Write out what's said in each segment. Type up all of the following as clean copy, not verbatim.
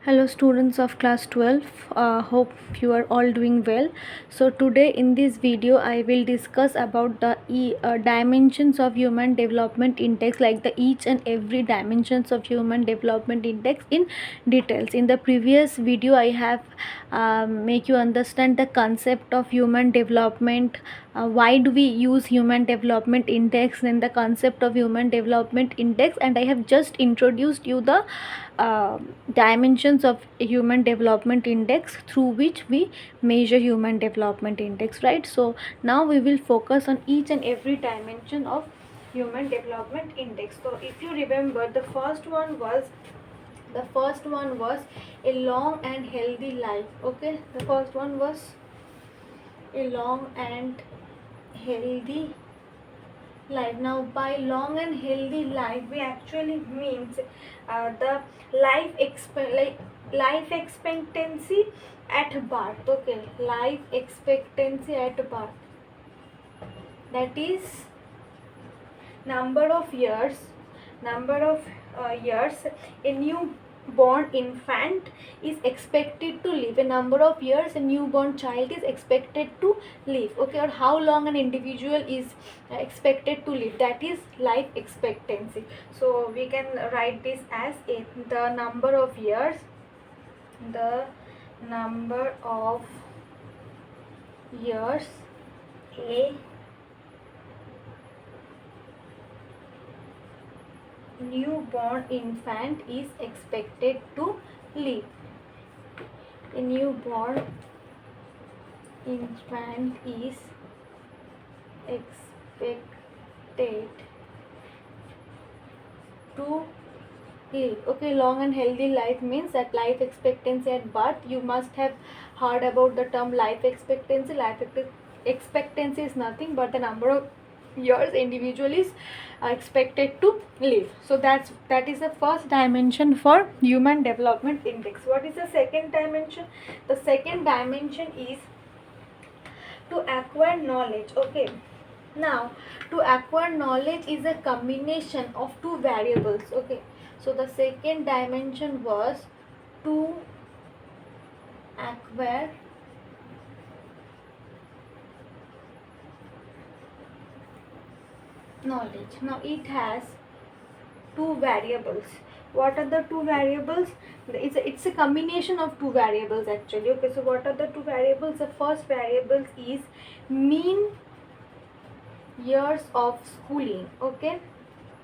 Hello students of class 12, hope you are all doing well. So today in this video I will discuss about the dimensions of human development index, like the each and every dimensions of human development index in details. In the previous video I have make you understand the concept of human development, why do we use human development index and the concept of human development index, and I have just introduced you the dimensions of human development index through which we measure human development index, right? So now we will focus on each and every dimension of human development index. So if you remember, the first one was a long and healthy life. Okay, the first one was a long and healthy life. Now by long and healthy life we actually means the life expectancy at birth. Okay, life expectancy at birth, that is number of years a newborn infant is expected to live, a number of years a newborn child is expected to live. Okay, or how long an individual is expected to live, that is life expectancy. So we can write this as the number of years a newborn infant is expected to live. A newborn infant is expected to live. Okay, long and healthy life means that life expectancy at birth. You must have heard about the term life expectancy. Expectancy is nothing but the number of years individual is expected to live. So that is the first dimension for human development index. What is the second dimension? The second dimension is to acquire knowledge. Okay, now to acquire knowledge is a combination of two variables. Okay, so the second dimension was to acquire knowledge. Now it has two variables. What are the two variables? It's a combination of two variables actually. Okay, so what are the two variables? The first variable is mean years of schooling. Okay,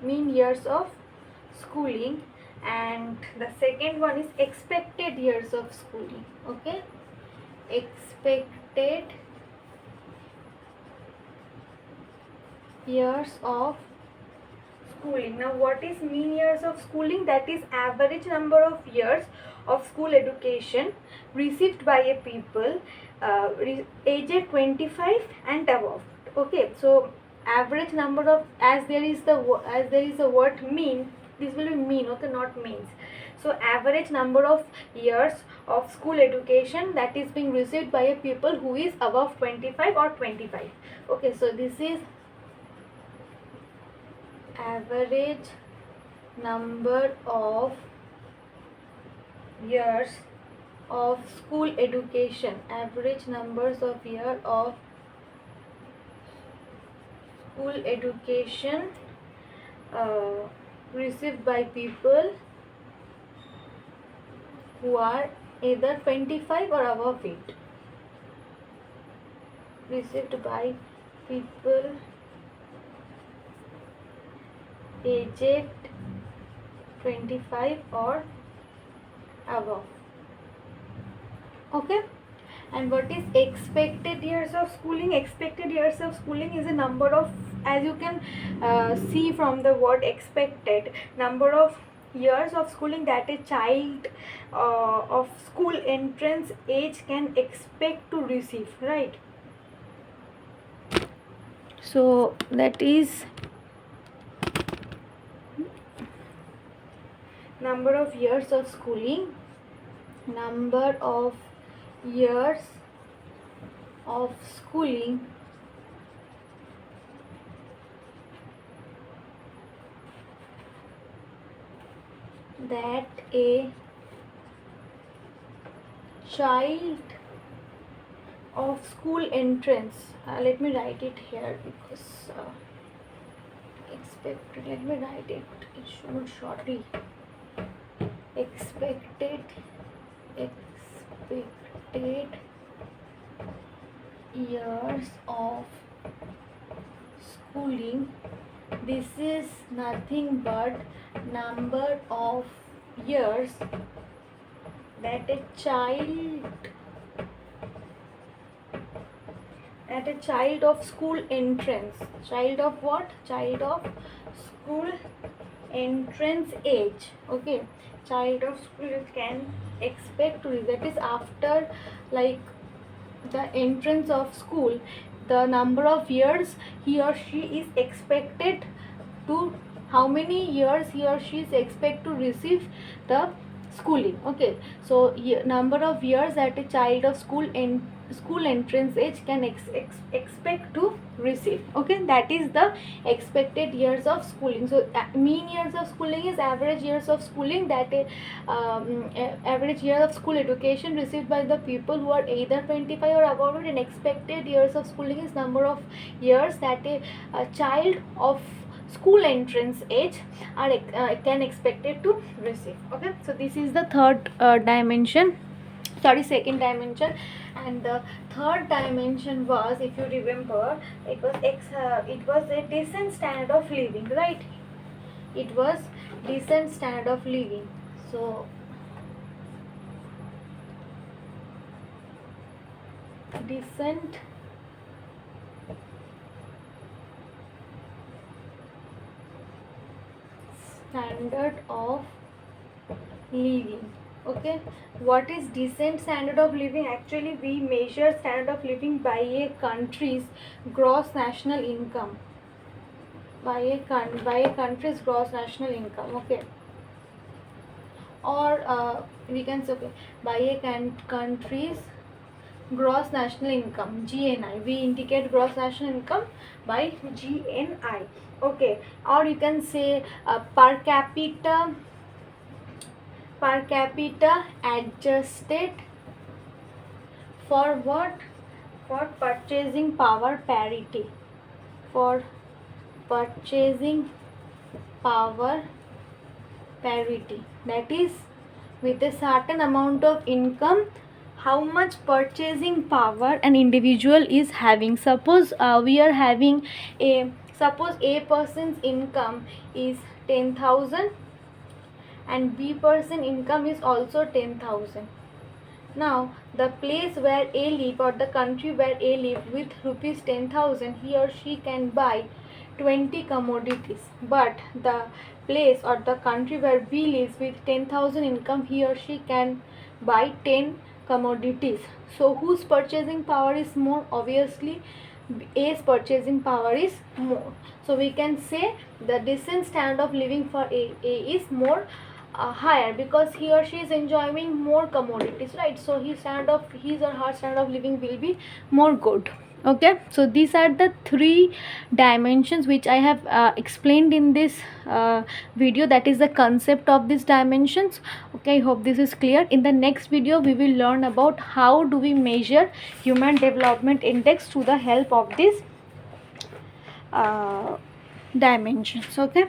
mean years of schooling, and the second one is expected years of schooling. Okay, expected years of schooling. Now what is mean years of schooling? That is average number of years of school education received by a people aged 25 and above. Okay, so average number of, as there is the word mean, this will be mean. Okay, not means. So average number of years of school education that is being received by a people who is above 25 or 25. Okay, so this is average number of years of school education, average numbers of year of school education received by people who are either 25 or above it, received by people aged 25 or above. Okay, and what is expected years of schooling? Expected years of schooling is a number of, as you can see from the word expected, number of years of schooling that a child of school entrance age can expect to receive, right? So that is number of years of schooling, number of years of schooling that a child of school entrance. Let me write it here because expected. Let me write it. It should shortly. Expected years of schooling. This is nothing but number of years that a child of school entrance. Child of what? Child of school entrance age. Okay, child of school can expect to, that is after like the entrance of school, the number of years he or she is expected to, how many years he or she is expected to receive the schooling. Okay, so number of years that a child of school entrance age can expect to receive. Okay, that is the expected years of schooling. So mean years of schooling is average years of schooling, that average year of school education received by the people who are either 25 or above it, and expected years of schooling is number of years that a child of school entrance age are can expected to receive. Okay, so this is the second dimension. And the third dimension was, if you remember, it was a decent standard of living, right? It was decent standard of living. So decent standard of living. Okay, what is decent standard of living? Actually, we measure standard of living by a country's gross national income. By a country's gross national income. Okay, or we can say, okay, by a country's gross national income, GNI. We indicate gross national income by GNI. Okay, or you can say per capita adjusted for what? For purchasing power parity. For purchasing power parity, that is, with a certain amount of income, how much purchasing power an individual is having. Suppose suppose a person's income is 10,000 and B person income is also 10,000. Now the place where A live, or the country where A live, with rupees 10,000, he or she can buy 20 commodities. But the place or the country where B lives, with 10,000 income, he or she can buy 10 commodities. So whose purchasing power is more? Obviously A's purchasing power is more. So we can say the decent standard of living for A is more higher, because he or she is enjoying more commodities, right? So his or her standard of living will be more good. Okay, so these are the three dimensions which I have explained in this video, that is the concept of these dimensions. Okay, I hope this is clear. In the next video we will learn about how do we measure human development index through the help of these dimensions. Okay.